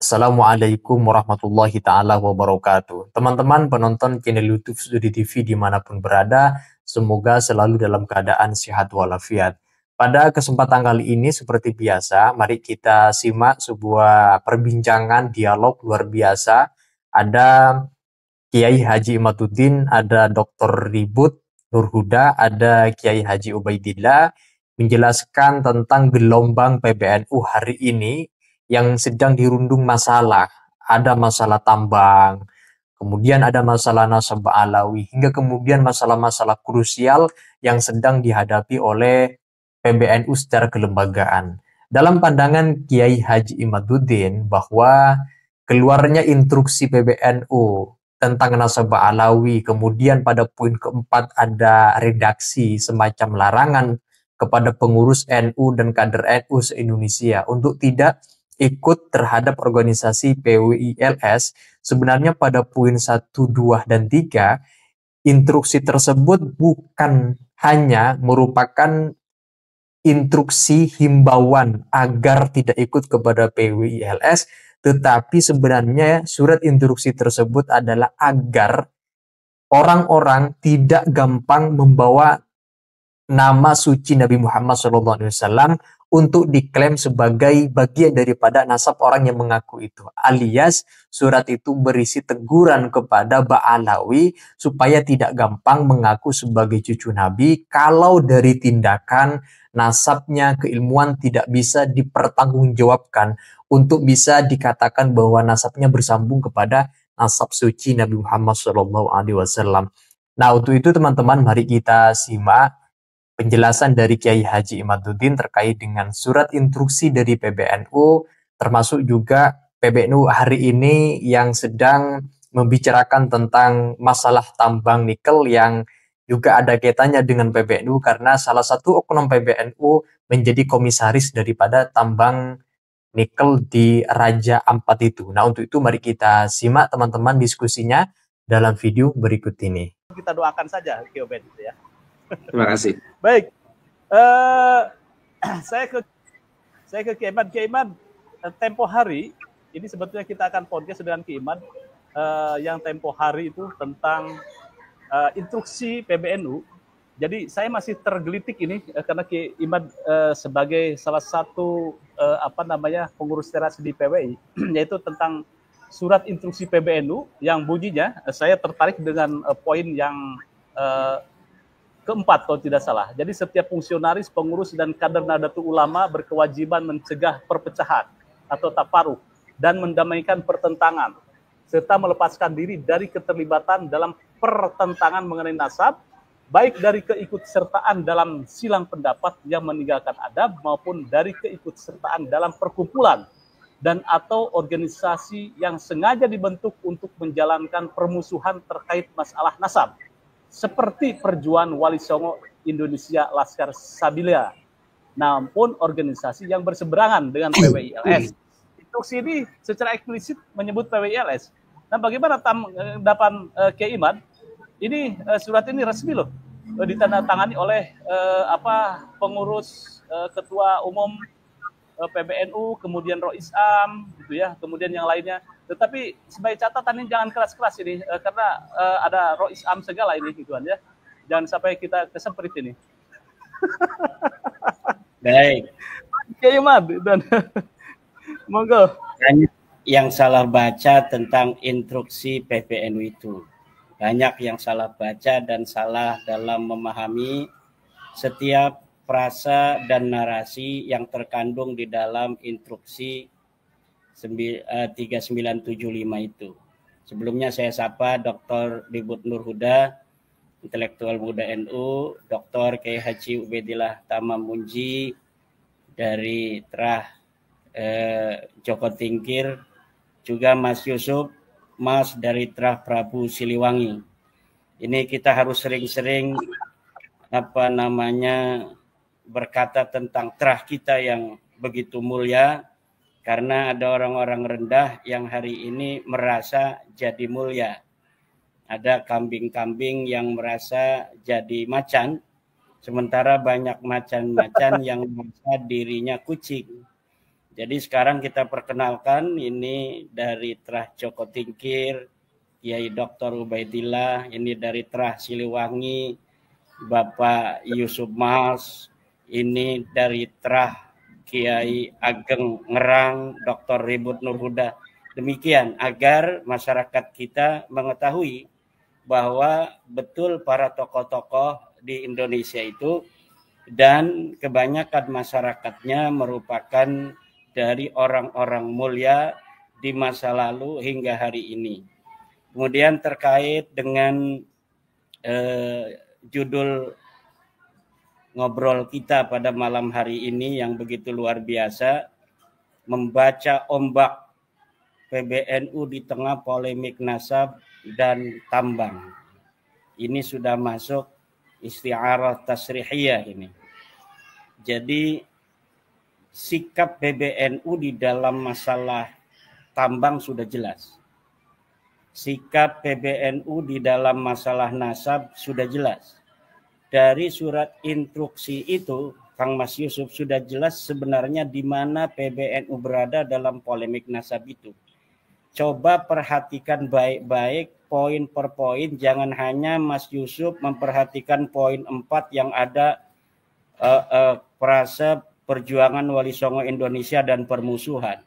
Assalamualaikum warahmatullahi taala wabarakatuh. Teman-teman penonton channel YouTube Studi TV dimanapun berada, semoga selalu dalam keadaan sehat walafiat. Pada kesempatan kali ini seperti biasa, mari kita simak sebuah perbincangan dialog luar biasa. Ada Kiai Haji Imaduddin, ada Dr. Ribut Nur Huda, ada Kiai Haji Ubaidillah menjelaskan tentang gelombang PBNU hari ini yang sedang dirundung masalah. Ada masalah tambang, kemudian ada masalah nasabah alawi, hingga kemudian masalah-masalah krusial yang sedang dihadapi oleh PBNU secara kelembagaan. Dalam pandangan Kiai Haji Imaduddin bahwa keluarnya instruksi PBNU tentang nasabah alawi, kemudian pada poin keempat ada redaksi semacam larangan kepada pengurus NU dan kader NU se-Indonesia untuk tidak ikut terhadap organisasi PWILS. Sebenarnya pada poin 1, 2, dan 3, instruksi tersebut bukan hanya merupakan instruksi himbauan agar tidak ikut kepada PWILS, tetapi sebenarnya surat instruksi tersebut adalah agar orang-orang tidak gampang membawa nama suci Nabi Muhammad SAW untuk diklaim sebagai bagian daripada nasab orang yang mengaku itu. Alias surat itu berisi teguran kepada Ba'alawi supaya tidak gampang mengaku sebagai cucu Nabi kalau dari tindakan nasabnya, keilmuan tidak bisa dipertanggungjawabkan untuk bisa dikatakan bahwa nasabnya bersambung kepada nasab suci Nabi Muhammad SAW. Nah, untuk itu teman-teman mari kita simak penjelasan dari Kiai Haji Imaduddin terkait dengan surat instruksi dari PBNU, termasuk juga PBNU hari ini yang sedang membicarakan tentang masalah tambang nikel yang juga ada kaitannya dengan PBNU karena salah satu oknum PBNU menjadi komisaris daripada tambang nikel di Raja Ampat itu. Nah, untuk itu mari kita simak teman-teman diskusinya dalam video berikut ini. Kita doakan saja Kiobet ya. Terima kasih. Baik, saya ke Kiaiman. Tempo hari ini sebetulnya kita akan podcast dengan Kiaiman yang tempo hari itu tentang instruksi PBNU. Jadi saya masih tergelitik ini karena Kiaiman sebagai salah satu pengurus teras di PWI, yaitu tentang surat instruksi PBNU yang bunyinya saya tertarik dengan poin yang keempat kalau tidak salah. Jadi setiap fungsionaris, pengurus, dan kader Nahdlatul Ulama berkewajiban mencegah perpecahan atau taparuh dan mendamaikan pertentangan, serta melepaskan diri dari keterlibatan dalam pertentangan mengenai nasab, baik dari keikutsertaan dalam silang pendapat yang meninggalkan adab maupun dari keikutsertaan dalam perkumpulan dan atau organisasi yang sengaja dibentuk untuk menjalankan permusuhan terkait masalah nasab, seperti Perjuangan Wali Songo Indonesia Laskar Sabilia, namun organisasi yang berseberangan dengan PWILS. Instruksi ini secara eksplisit menyebut PWILS. Nah, bagaimana tanggapan Kiaiman? Ini surat ini resmi loh, ditandatangani oleh pengurus ketua umum PBNU, kemudian Rois Am, gitu ya, kemudian yang lainnya. Tetapi sebagai catatan ini jangan keras-keras ini, karena ada Rois Am segala ini, gituan ya. Jangan sampai kita kesemprit ini. Baik. Kiaiman dan monggo. Yang salah baca tentang instruksi PBNU itu. Banyak yang salah baca dan salah dalam memahami setiap frasa dan narasi yang terkandung di dalam instruksi 3975 itu. Sebelumnya saya sapa Dr. Ribut Nur Huda, intelektual muda NU, Dr. Kiai Haji Ubaidillah Tamam Munji dari Terah Joko Tingkir, juga Mas Yusuf, Mas dari Terah Prabu Siliwangi. Ini kita harus sering-sering berkata tentang terah kita yang begitu mulia, karena ada orang-orang rendah yang hari ini merasa jadi mulia. Ada kambing-kambing yang merasa jadi macan, sementara banyak macan-macan yang merasa dirinya kucing. Jadi sekarang kita perkenalkan ini dari Trah Joko Tingkir, Kiai Dr. Ubaidillah, ini dari Trah Siliwangi, Bapak Yusuf Mas, ini dari Trah Kiai Ageng Ngerang, Dr. Ribut Nurhuda. Demikian agar masyarakat kita mengetahui bahwa betul para tokoh-tokoh di Indonesia itu dan kebanyakan masyarakatnya merupakan dari orang-orang mulia di masa lalu hingga hari ini. Kemudian terkait dengan judul ngobrol kita pada malam hari ini yang begitu luar biasa, membaca ombak PBNU di tengah polemik nasab dan tambang. Ini sudah masuk isti'arah tasrihiyah ini. Jadi sikap PBNU di dalam masalah tambang sudah jelas. Sikap PBNU di dalam masalah nasab sudah jelas. Dari surat instruksi itu, Kang Mas Yusuf, sudah jelas sebenarnya di mana PBNU berada dalam polemik nasab itu. Coba perhatikan baik-baik poin per poin, jangan hanya Mas Yusuf memperhatikan poin 4 yang ada frase perjuangan Wali Songo Indonesia dan permusuhan.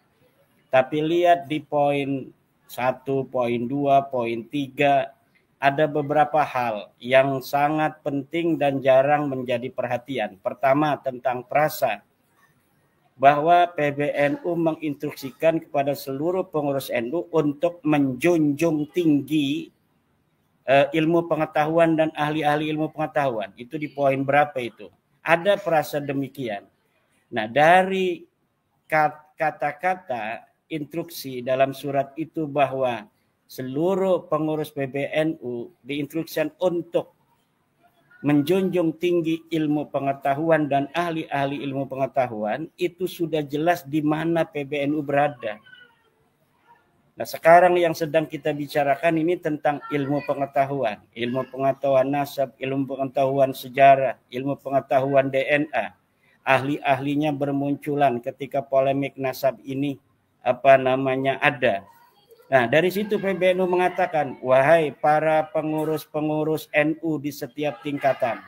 Tapi lihat di poin 1, poin 2, poin 3, ada beberapa hal yang sangat penting dan jarang menjadi perhatian. Pertama, tentang frasa, bahwa PBNU menginstruksikan kepada seluruh pengurus NU untuk menjunjung tinggi ilmu pengetahuan dan ahli-ahli ilmu pengetahuan. Itu di poin berapa itu? Ada frasa demikian. Nah, dari kata-kata instruksi dalam surat itu bahwa seluruh pengurus PBNU diinstruksikan untuk menjunjung tinggi ilmu pengetahuan dan ahli-ahli ilmu pengetahuan, itu sudah jelas di mana PBNU berada. Nah, sekarang yang sedang kita bicarakan ini tentang ilmu pengetahuan nasab, ilmu pengetahuan sejarah, ilmu pengetahuan DNA. Ahli-ahlinya bermunculan ketika polemik nasab ini ada. Nah, dari situ PBNU mengatakan, wahai para pengurus-pengurus NU di setiap tingkatan,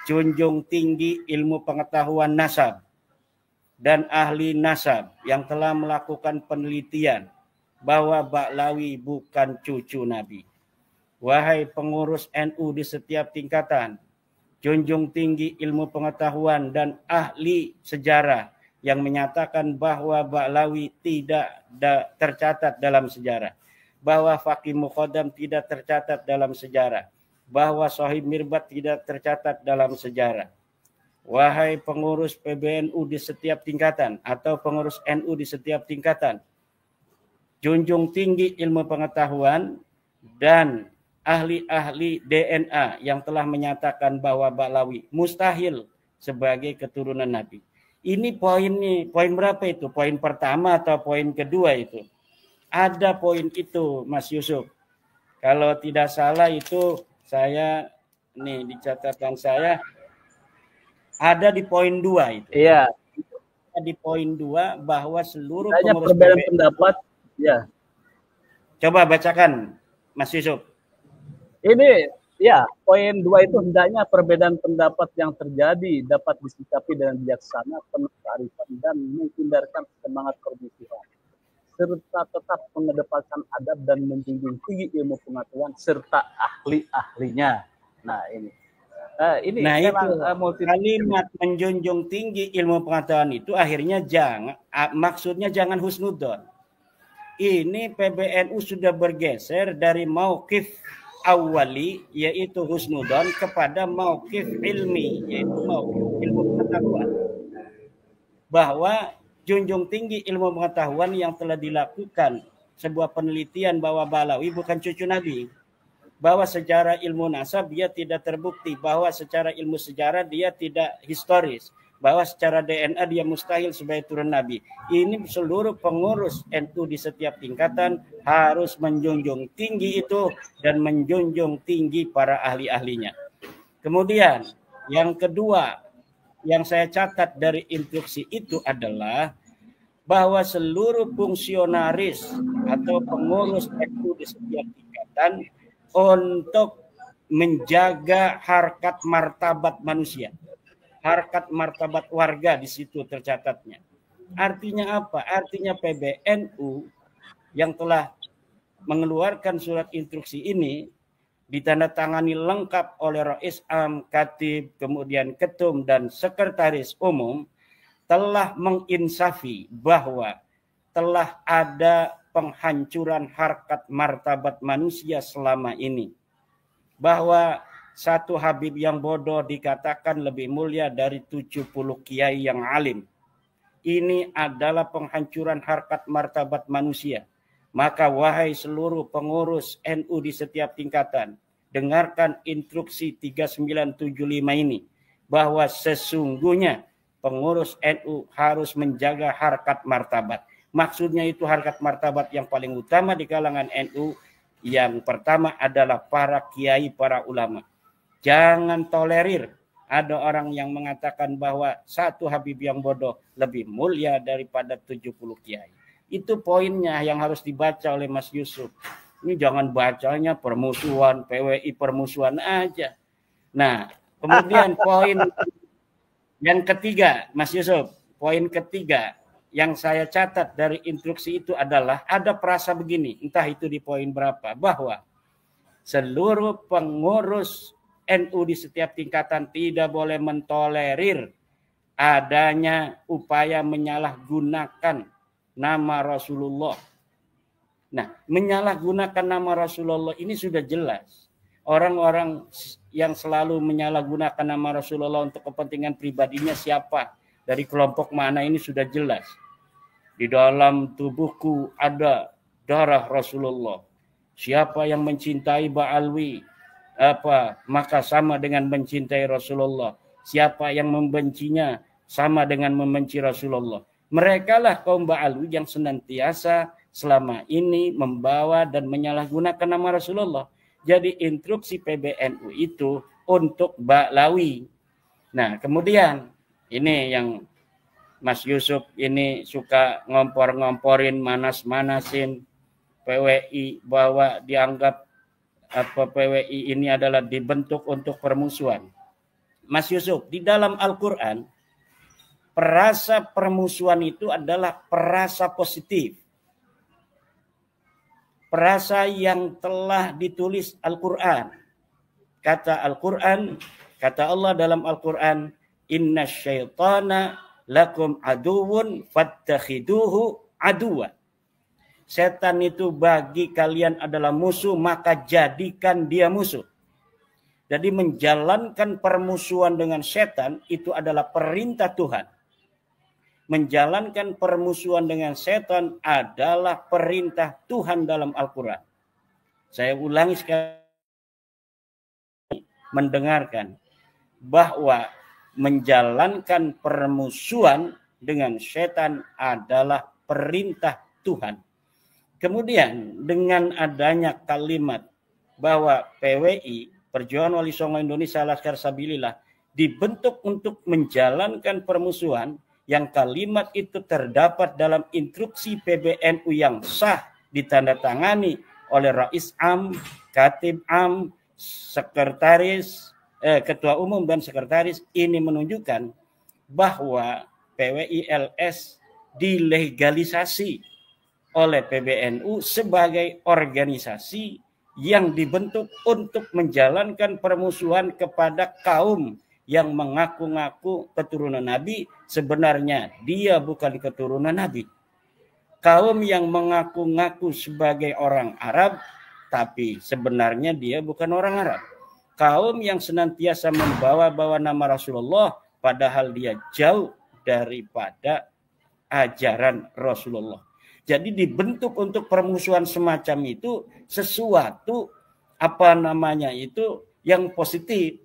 junjung tinggi ilmu pengetahuan nasab dan ahli nasab yang telah melakukan penelitian bahwa Ba'lawi bukan cucu Nabi. Wahai pengurus NU di setiap tingkatan, junjung tinggi ilmu pengetahuan dan ahli sejarah yang menyatakan bahwa Ba'lawi tidak tercatat dalam sejarah, bahwa Faqih Muqaddam tidak tercatat dalam sejarah, bahwa Sohib Mirbat tidak tercatat dalam sejarah. Wahai pengurus PBNU di setiap tingkatan atau pengurus NU di setiap tingkatan, junjung tinggi ilmu pengetahuan dan ahli-ahli DNA yang telah menyatakan bahwa Ba'lawi mustahil sebagai keturunan Nabi. Ini poin berapa itu? Poin pertama atau poin kedua itu? Ada poin itu, Mas Yusuf. Kalau tidak salah itu saya nih di catatan saya ada di poin 2 itu. Iya. Di poin 2 bahwa seluruh pengurus perbedaan pendapat, ya. Coba bacakan, Mas Yusuf. Ini ya, poin 2 itu hendaknya perbedaan pendapat yang terjadi dapat disikapi dengan bijaksana, penuh kearifan dan menghindarkan semangat permusuhan, serta tetap mengedepankan adab dan menjunjung tinggi ilmu pengetahuan serta ahli-ahlinya. Nah, ini itu kalimat menjunjung tinggi ilmu pengetahuan itu akhirnya maksudnya jangan husnudzon. Ini PBNU sudah bergeser dari mauqif awali yaitu husnudzon kepada mauqif ilmi yaitu mauqif ilmu pengetahuan, bahwa junjung tinggi ilmu pengetahuan yang telah dilakukan sebuah penelitian bahwa Ba'lawi bukan cucu Nabi, bahwa secara ilmu nasab dia tidak terbukti, bahwa secara ilmu sejarah dia tidak historis, bahwa secara DNA dia mustahil sebagai turun Nabi. Ini seluruh pengurus NU di setiap tingkatan harus menjunjung tinggi itu dan menjunjung tinggi para ahli-ahlinya. Kemudian yang kedua yang saya catat dari instruksi itu adalah bahwa seluruh fungsionaris atau pengurus NU di setiap tingkatan untuk menjaga harkat martabat manusia, harkat martabat warga di situ tercatatnya. Artinya apa? Artinya PBNU yang telah mengeluarkan surat instruksi ini ditandatangani lengkap oleh Rais Am, Katib, kemudian Ketum dan Sekretaris Umum, telah menginsafi bahwa telah ada penghancuran harkat martabat manusia selama ini. Bahwa satu Habib yang bodoh dikatakan lebih mulia dari 70 kiai yang alim. Ini adalah penghancuran harkat martabat manusia. Maka wahai seluruh pengurus NU di setiap tingkatan, dengarkan instruksi 3975 ini, bahwa sesungguhnya pengurus NU harus menjaga harkat martabat. Maksudnya itu harkat martabat yang paling utama di kalangan NU. Yang pertama adalah para kiai, para ulama. Jangan tolerir ada orang yang mengatakan bahwa satu Habib yang bodoh lebih mulia daripada 70 kiai. Itu poinnya yang harus dibaca oleh Mas Yusuf. Ini jangan bacanya permusuhan, PWI permusuhan aja. Nah, kemudian poin yang ketiga, Mas Yusuf, poin ketiga yang saya catat dari instruksi itu adalah ada frasa begini, entah itu di poin berapa, bahwa seluruh pengurus NU di setiap tingkatan tidak boleh mentolerir adanya upaya menyalahgunakan nama Rasulullah. Nah, menyalahgunakan nama Rasulullah ini sudah jelas. Orang-orang yang selalu menyalahgunakan nama Rasulullah untuk kepentingan pribadinya siapa, dari kelompok mana, ini sudah jelas. Di dalam tubuhku ada darah Rasulullah. Siapa yang mencintai Ba'alwi, maka sama dengan mencintai Rasulullah. Siapa yang membencinya sama dengan membenci Rasulullah. Mereka lah kaum Ba'alwi yang senantiasa selama ini membawa dan menyalahgunakan nama Rasulullah. Jadi instruksi PBNU itu untuk Ba'lawi. Nah, kemudian ini yang Mas Yusuf ini suka ngompor-ngomporin, manas-manasin PWI, bahwa dianggap PWI ini adalah dibentuk untuk permusuhan. Mas Yusuf, di dalam Al-Quran, perasa permusuhan itu adalah perasa positif. Perasa yang telah ditulis Al-Quran. Kata Al-Quran, kata Allah dalam Al-Quran, inna syaitana lakum aduwun fattakhiduhu aduwa. Setan itu bagi kalian adalah musuh, maka jadikan dia musuh. Jadi menjalankan permusuhan dengan setan itu adalah perintah Tuhan. Menjalankan permusuhan dengan setan adalah perintah Tuhan dalam Al-Quran. Saya ulangi sekali, mendengarkan bahwa menjalankan permusuhan dengan setan adalah perintah Tuhan. Kemudian dengan adanya kalimat bahwa PWI, Perjuangan Wali Songo Indonesia Laskar Sabilillah, dibentuk untuk menjalankan permusuhan, yang kalimat itu terdapat dalam instruksi PBNU yang sah, ditandatangani oleh Rais Am, Katib Am, Sekretaris, Ketua Umum dan Sekretaris, ini menunjukkan bahwa PWI LS dilegalisasi oleh PBNU sebagai organisasi yang dibentuk untuk menjalankan permusuhan kepada kaum yang mengaku-ngaku keturunan Nabi, sebenarnya dia bukan keturunan Nabi. Kaum yang mengaku-ngaku sebagai orang Arab, tapi sebenarnya dia bukan orang Arab. Kaum yang senantiasa membawa-bawa nama Rasulullah, padahal dia jauh daripada ajaran Rasulullah. Jadi dibentuk untuk permusuhan semacam itu sesuatu yang positif.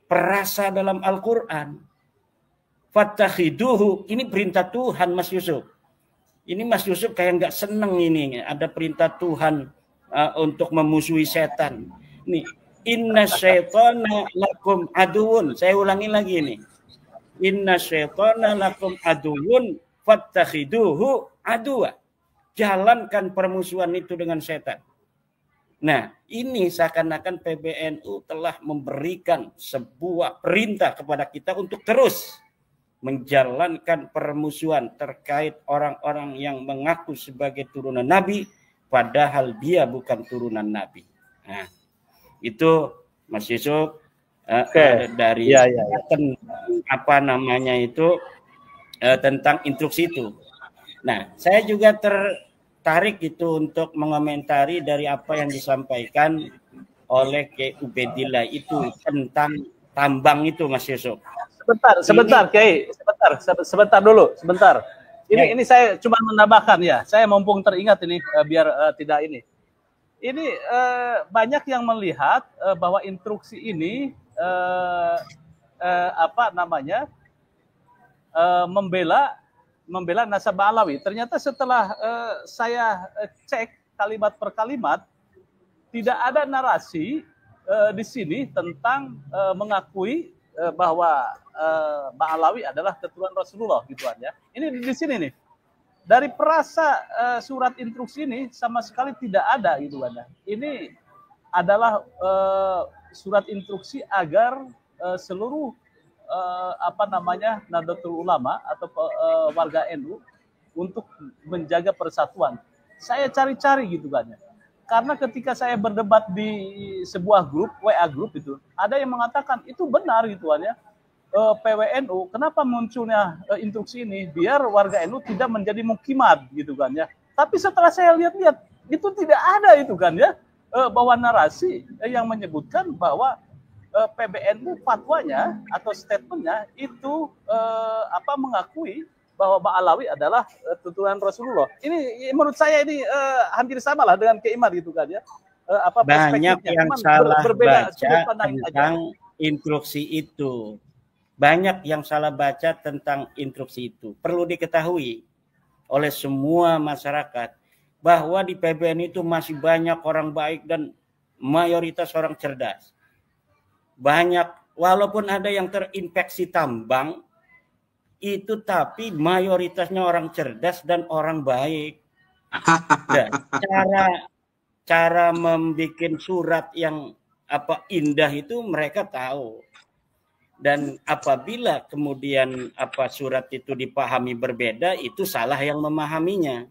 Perasa dalam Al-Quran. Fattakhiduhu, ini perintah Tuhan, Mas Yusuf. Ini Mas Yusuf kayak nggak seneng ini, ada perintah Tuhan untuk memusuhi setan. Nih, inna syaitana lakum aduun. Saya ulangi lagi ini. Inna syaitana lakum aduun fattakhiduhu aduwa. Jalankan permusuhan itu dengan setan. Nah, ini seakan-akan PBNU telah memberikan sebuah perintah kepada kita untuk terus menjalankan permusuhan terkait orang-orang yang mengaku sebagai turunan Nabi, padahal dia bukan turunan Nabi. Nah, itu Mas Yusuf dari apa namanya itu tentang instruksi itu. Nah, saya juga tertarik itu untuk mengomentari dari apa yang disampaikan oleh Kiai Ubedillah itu tentang tambang itu, Mas Yusuf. Sebentar, Kiai. Sebentar dulu, sebentar. Ini saya cuma menambahkan ya. Saya mumpung teringat ini biar tidak ini. Ini banyak yang melihat bahwa instruksi ini membela nasabah Alawi. Ternyata setelah saya cek kalimat per kalimat, tidak ada narasi di sini tentang mengakui bahwa Mbak Alawi adalah keturunan Rasulullah gituan ya. Ini di sini nih. Dari perasa surat instruksi ini sama sekali tidak ada gitu kan. Ini adalah surat instruksi agar seluruh Nahdlatul Ulama atau warga NU untuk menjaga persatuan. Saya cari-cari gitu kan ya. Karena ketika saya berdebat di sebuah grup, WA grup itu, ada yang mengatakan itu benar gitu kan ya. PWNU, kenapa munculnya instruksi ini? Biar warga NU tidak menjadi mukimat gitu kan ya. Tapi setelah saya lihat-lihat, itu tidak ada itu kan ya. Bahwa narasi yang menyebutkan bahwa PBNU fatwanya atau statementnya itu mengakui bahwa Mbak Alawi adalah turunan Rasulullah. Ini menurut saya ini hampir sama lah dengan Kiai Imad gitu kan ya. Banyak yang salah baca tentang instruksi itu. Banyak yang salah baca tentang instruksi itu. Perlu diketahui oleh semua masyarakat bahwa di PBN itu masih banyak orang baik dan mayoritas orang cerdas. Banyak, walaupun ada yang terinfeksi tambang, itu tapi mayoritasnya orang cerdas dan orang baik. Dan cara membuat surat yang indah itu mereka tahu. Dan apabila kemudian surat itu dipahami berbeda, itu salah yang memahaminya.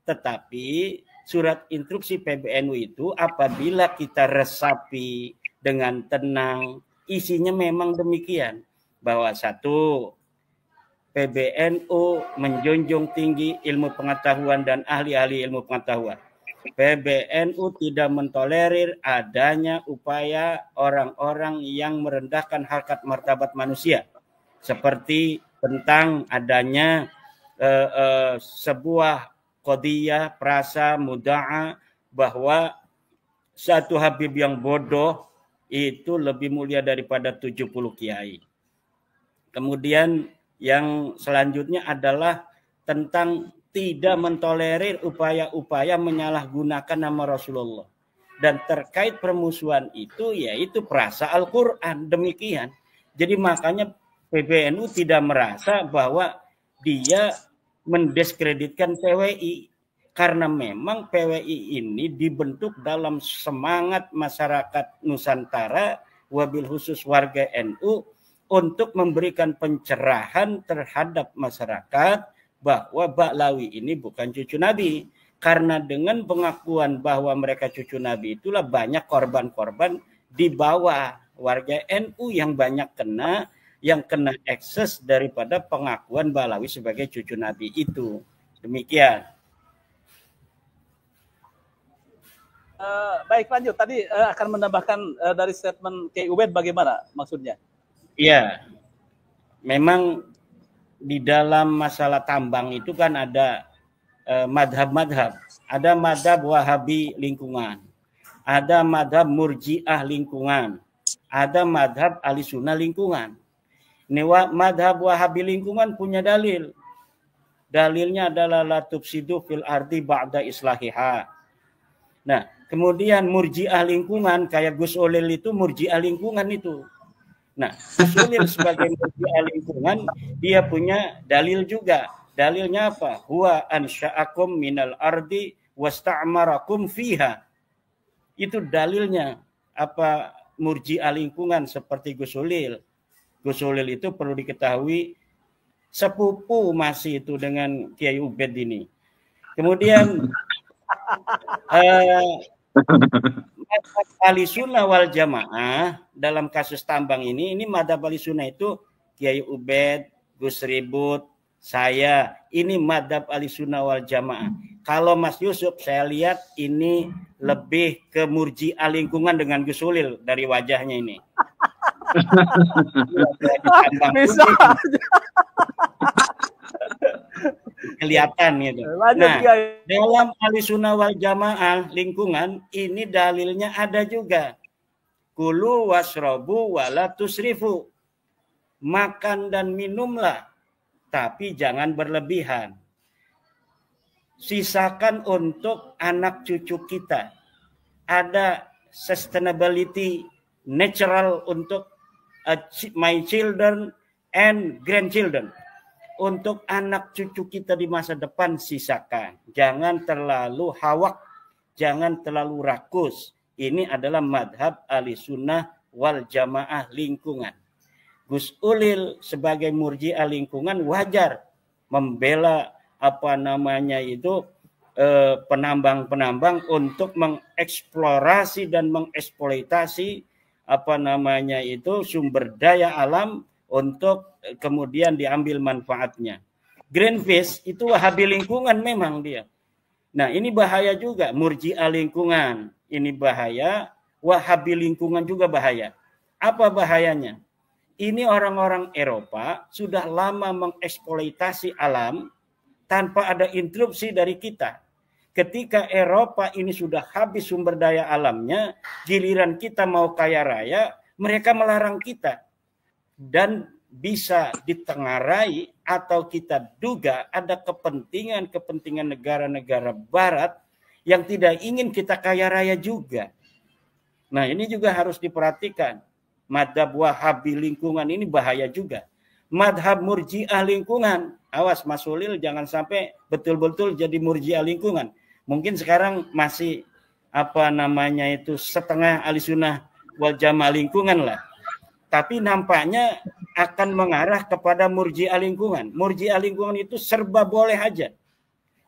Tetapi surat instruksi PBNU itu apabila kita resapi dengan tenang, isinya memang demikian. Bahwa satu, PBNU menjunjung tinggi ilmu pengetahuan dan ahli-ahli ilmu pengetahuan. PBNU tidak mentolerir adanya upaya orang-orang yang merendahkan harkat martabat manusia. Seperti tentang adanya sebuah qadiyah, prasa, muda'a, bahwa satu Habib yang bodoh itu lebih mulia daripada 70 kiai. Kemudian yang selanjutnya adalah tentang tidak mentolerir upaya-upaya menyalahgunakan nama Rasulullah. Dan terkait permusuhan itu, yaitu perasa Al-Quran. Demikian. Jadi makanya PBNU tidak merasa bahwa dia mendiskreditkan PWI. Karena memang PWI ini dibentuk dalam semangat masyarakat Nusantara, wabil khusus warga NU, untuk memberikan pencerahan terhadap masyarakat bahwa Ba'lawi ini bukan cucu Nabi. Karena dengan pengakuan bahwa mereka cucu Nabi itulah banyak korban-korban di bawah warga NU yang banyak yang kena ekses daripada pengakuan Ba'lawi sebagai cucu Nabi itu. Demikian. Baik, lanjut. Tadi akan menambahkan dari statement Kiai Ubed bagaimana maksudnya? Iya. Memang di dalam masalah tambang itu kan ada madhab-madhab. Ada madhab Wahabi lingkungan. Ada madhab Murji'ah lingkungan. Ada madhab Ahli Sunnah lingkungan. Ini madhab Wahabi lingkungan punya dalil. Dalilnya adalah la tufsidu fil ardi ba'da islahiha. Nah, kemudian Murji'ah lingkungan kayak Gus Olil itu Murji'ah lingkungan itu. Nah, Gus Olil sebagai Murji'ah lingkungan dia punya dalil juga. Dalilnya apa? Huwa ansha'akum minal ardi wasta'marakum fiha. Itu dalilnya. Apa murji'ah lingkungan seperti Gus Ulil. Gus Ulil itu perlu diketahui sepupu masih itu dengan Kiai Ubed ini. Kemudian madhab Ahlussunnah wal Jamaah dalam kasus tambang ini madhab Ahlussunnah itu Kiai Ubed, Gus Ribut, saya, ini madhab Ahlussunnah wal Jamaah. Kalau Mas Yusuf saya lihat ini lebih ke murji'ah lingkungan dengan Gus Ulil dari wajahnya ini. Bisa. Kelihatan gitu. Nah, dalam Ahlussunnah wal Jamaah lingkungan ini dalilnya ada juga. Kulu wasrobu wala tusrifu. Makan dan minumlah, tapi jangan berlebihan. Sisakan untuk anak cucu kita. Ada sustainability natural untuk my children and grandchildren. Untuk anak cucu kita di masa depan sisakan. Jangan terlalu hawak, jangan terlalu rakus. Ini adalah madhab Ahlussunnah wal Jamaah lingkungan. Gus Ulil sebagai murji'ah lingkungan wajar membela penambang-penambang untuk mengeksplorasi dan mengeksploitasi sumber daya alam untuk kemudian diambil manfaatnya. Greenpeace itu wahabi lingkungan memang dia. Nah, ini bahaya juga murji'ah lingkungan. Ini bahaya, wahabi lingkungan juga bahaya. Apa bahayanya? Ini orang-orang Eropa sudah lama mengeksploitasi alam tanpa ada interupsi dari kita. Ketika Eropa ini sudah habis sumber daya alamnya, giliran kita mau kaya raya, mereka melarang kita. Dan bisa ditengarai atau kita duga ada kepentingan negara-negara barat yang tidak ingin kita kaya raya juga. Nah, ini juga harus diperhatikan. Madhab wahabi lingkungan ini bahaya juga. Madhab murji'ah lingkungan. Awas Mas Ulil jangan sampai betul-betul jadi murji'ah lingkungan. Mungkin sekarang masih setengah Ahlussunnah wal Jamaah lingkungan lah. Tapi nampaknya akan mengarah kepada murji'ah lingkungan. Murji'ah lingkungan itu serba boleh aja.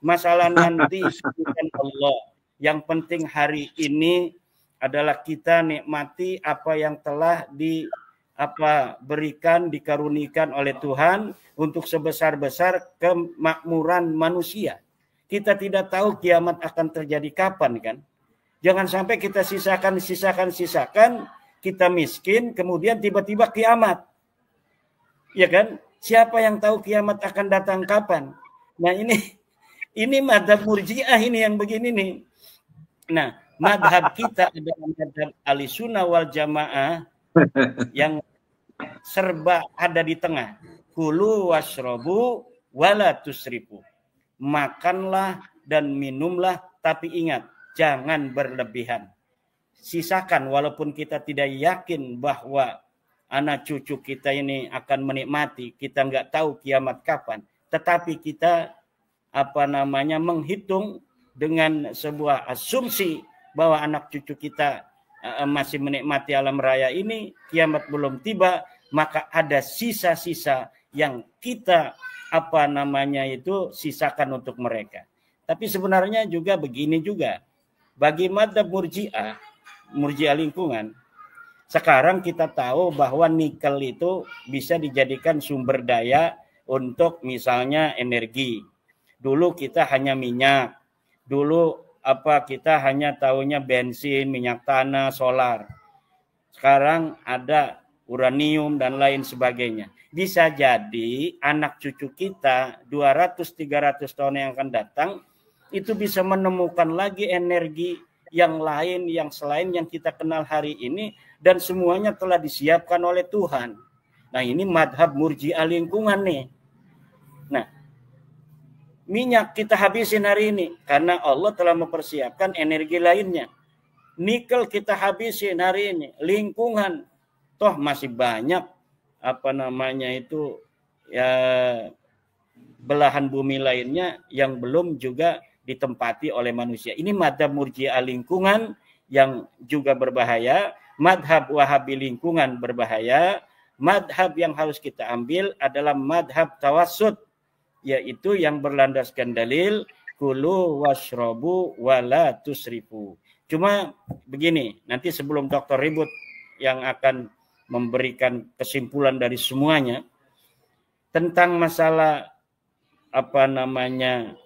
Masalah nanti bukan Allah. Yang penting hari ini adalah kita nikmati apa yang telah berikan, dikarunikan oleh Tuhan untuk sebesar-besar kemakmuran manusia. Kita tidak tahu kiamat akan terjadi kapan kan. Jangan sampai kita sisakan, kita miskin, kemudian tiba-tiba kiamat. Ya kan? Siapa yang tahu kiamat akan datang kapan? Nah, ini madhab murji'ah ini yang begini nih. Nah, madhab kita adalah madhab Ahlussunnah wal Jamaah yang serba ada di tengah. Kulu wasrobu wala tusrifu. Makanlah dan minumlah, tapi ingat, jangan berlebihan. Sisakan walaupun kita tidak yakin bahwa anak cucu kita ini akan menikmati, kita nggak tahu kiamat kapan, tetapi kita menghitung dengan sebuah asumsi bahwa anak cucu kita masih menikmati alam raya ini, kiamat belum tiba, maka ada sisa-sisa yang kita sisakan untuk mereka. Tapi sebenarnya juga begini juga, bagi madhab murji'ah lingkungan, sekarang kita tahu bahwa nikel itu bisa dijadikan sumber daya untuk misalnya energi. Dulu kita hanya minyak, dulu kita hanya tahunya bensin, minyak tanah, solar. Sekarang ada uranium dan lain sebagainya. Bisa jadi anak cucu kita 200-300 tahun yang akan datang itu bisa menemukan lagi energi yang lain, yang selain yang kita kenal hari ini, dan semuanya telah disiapkan oleh Tuhan. Nah, ini madhab murji'ah lingkungan nih. Nah, minyak kita habisin hari ini karena Allah telah mempersiapkan energi lainnya. Nikel kita habisin hari ini, lingkungan. Toh masih banyak belahan bumi lainnya yang belum juga ditempati oleh manusia. Ini madhab murji'ah lingkungan yang juga berbahaya, madhab wahabi lingkungan berbahaya, madhab yang harus kita ambil adalah madhab tawassut, yaitu yang berlandaskan dalil, kulu washrobu wala tusrifu. Cuma begini, nanti sebelum Dr. Ribut yang akan memberikan kesimpulan dari semuanya, tentang masalah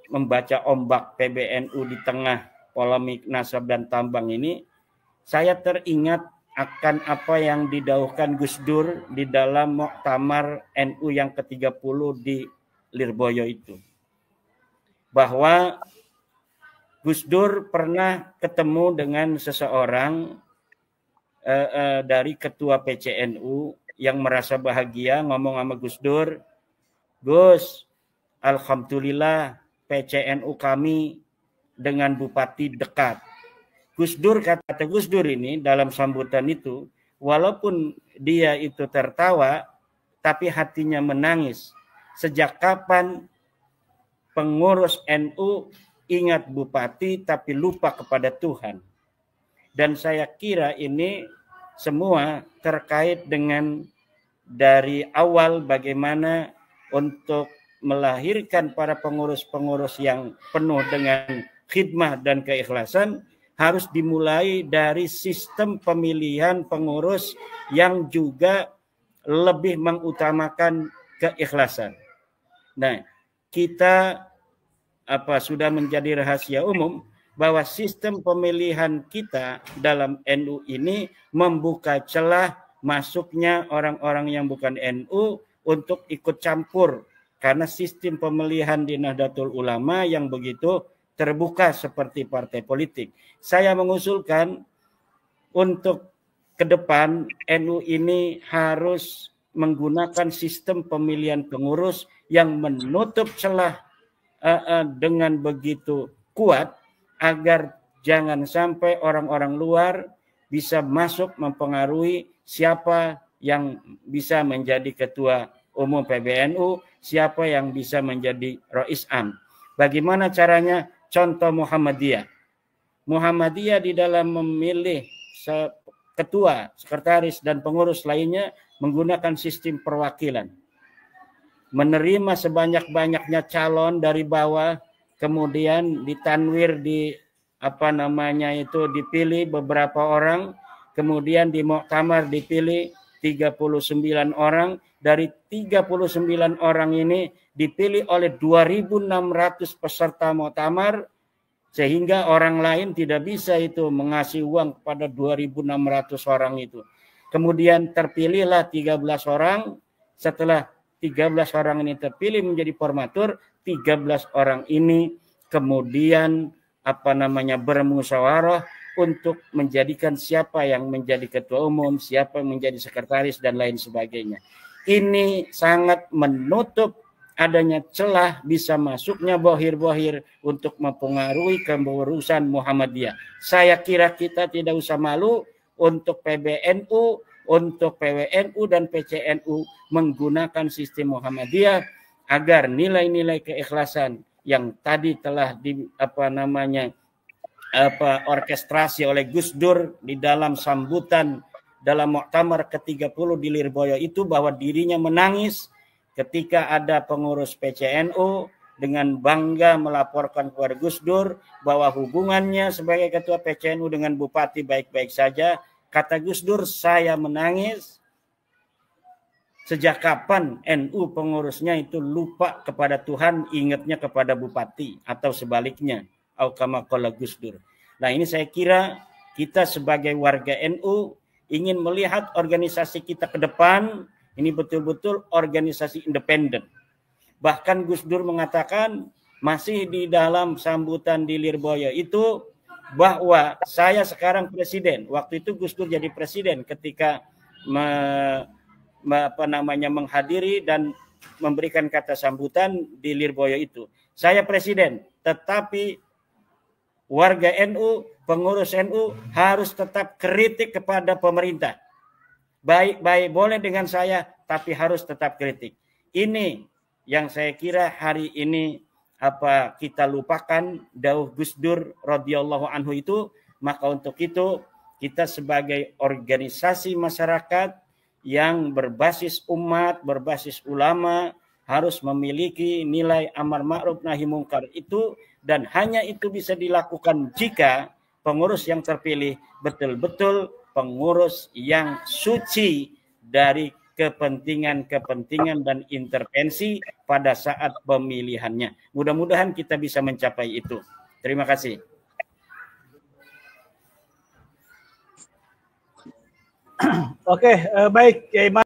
membaca ombak PBNU di tengah polemik nasab dan tambang ini, saya teringat akan apa yang didauhkan Gus Dur di dalam Muktamar NU yang ke-30 di Lirboyo itu. Bahwa Gus Dur pernah ketemu dengan seseorang dari ketua PCNU yang merasa bahagia, ngomong sama Gus Dur, Gus, alhamdulillah PCNU kami dengan Bupati dekat. Gus Dur, kata Gus Dur ini dalam sambutan itu, walaupun dia itu tertawa, tapi hatinya menangis. Sejak kapan pengurus NU ingat Bupati tapi lupa kepada Tuhan? Dan saya kira ini semua terkait dengan dari awal bagaimana untuk melahirkan para pengurus-pengurus yang penuh dengan khidmah dan keikhlasan harus dimulai dari sistem pemilihan pengurus yang juga lebih mengutamakan keikhlasan. Nah, kita sudah menjadi rahasia umum bahwa sistem pemilihan kita dalam NU ini membuka celah masuknya orang-orang yang bukan NU untuk ikut campur, karena sistem pemilihan di Nahdlatul Ulama yang begitu terbuka seperti partai politik. Saya mengusulkan untuk ke depan NU ini harus menggunakan sistem pemilihan pengurus yang menutup celah dengan begitu kuat, agar jangan sampai orang-orang luar bisa masuk mempengaruhi siapa yang bisa menjadi ketua umum PBNU, siapa yang bisa menjadi Rais Am. Bagaimana caranya? Contoh Muhammadiyah. Muhammadiyah di dalam memilih ketua, sekretaris, dan pengurus lainnya menggunakan sistem perwakilan. Menerima sebanyak-banyaknya calon dari bawah, kemudian ditanwir dipilih beberapa orang, kemudian di muktamar dipilih 39 orang, dari 39 orang ini dipilih oleh 2.600 peserta muktamar, sehingga orang lain tidak bisa itu mengasih uang kepada 2.600 orang itu. Kemudian terpilihlah 13 orang, setelah 13 orang ini terpilih menjadi formatur, 13 orang ini kemudian bermusyawarah untuk menjadikan siapa yang menjadi ketua umum, siapa yang menjadi sekretaris, dan lain sebagainya. Ini sangat menutup adanya celah bisa masuknya bohir-bohir untuk mempengaruhi kepengurusan Muhammadiyah. Saya kira kita tidak usah malu untuk PBNU, untuk PWNU dan PCNU menggunakan sistem Muhammadiyah agar nilai-nilai keikhlasan yang tadi telah orkestrasi oleh Gus Dur di dalam sambutan dalam Muktamar ke-30 di Lirboyo itu, bahwa dirinya menangis ketika ada pengurus PCNU dengan bangga melaporkan kepada Gus Dur bahwa hubungannya sebagai ketua PCNU dengan Bupati baik-baik saja. Kata Gus Dur, saya menangis. Sejak kapan NU pengurusnya itu lupa kepada Tuhan, ingatnya kepada Bupati, atau sebaliknya, kama qala Gus Dur. Nah, ini saya kira kita sebagai warga NU ingin melihat organisasi kita ke depan ini betul-betul organisasi independen. Bahkan Gus Dur mengatakan masih di dalam sambutan di Lirboyo itu bahwa saya sekarang presiden. Waktu itu Gus Dur jadi presiden ketika menghadiri dan memberikan kata sambutan di Lirboyo itu. Saya presiden, tetapi warga NU, pengurus NU harus tetap kritik kepada pemerintah. Baik-baik boleh dengan saya, tapi harus tetap kritik. Ini yang saya kira hari ini apa kita lupakan dawuh Gus Dur radhiyallahu anhu itu, maka untuk itu kita sebagai organisasi masyarakat yang berbasis umat, berbasis ulama harus memiliki nilai amar ma'ruf nahi mungkar itu, dan hanya itu bisa dilakukan jika pengurus yang terpilih betul-betul pengurus yang suci dari kepentingan-kepentingan dan intervensi pada saat pemilihannya. Mudah-mudahan kita bisa mencapai itu. Terima kasih. Oke, baik, Kiai